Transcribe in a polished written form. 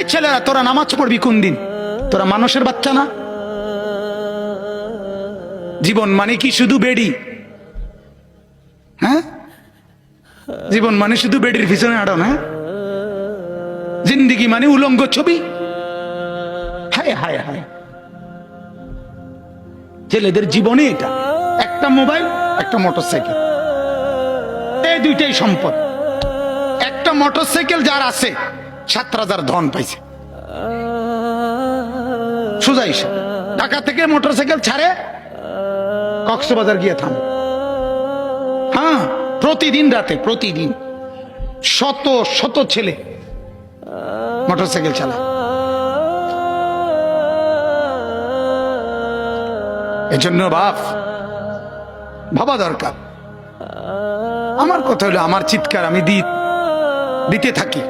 এই ছেলেরা, তোরা নামাজ পড়বি কোন দিন? তোরা মানুষের বাচ্চা না? জীবন মানে কি শুধু বেড়ি? হ্যাঁ, জীবন মানে শুধু বেডির পিছনে আড়ো না? জিন্দিগি মানে উলঙ্গ ছবি? হায় হায় হায়, ছেলেদের জীবনে এটা একটা মোবাইল, একটা মোটরসাইকেল, এই দুইটাই সম্পদ। একটা মোটরসাইকেল যার আছে 7,000 ধন পাইছে। সোজা হিসাব, ঢাকা থেকে মোটরসাইকেল ছাড়ে কক্সবাজার গিয়ে থামে। হ্যাঁ, প্রতিদিন রাতে, প্রতিদিন শত শত ছেলে মোটরসাইকেল চালায়। এজন্য ভাবা দরকার। আমার কথা হলো, আমার চিৎকার আমি দিতে থাকি।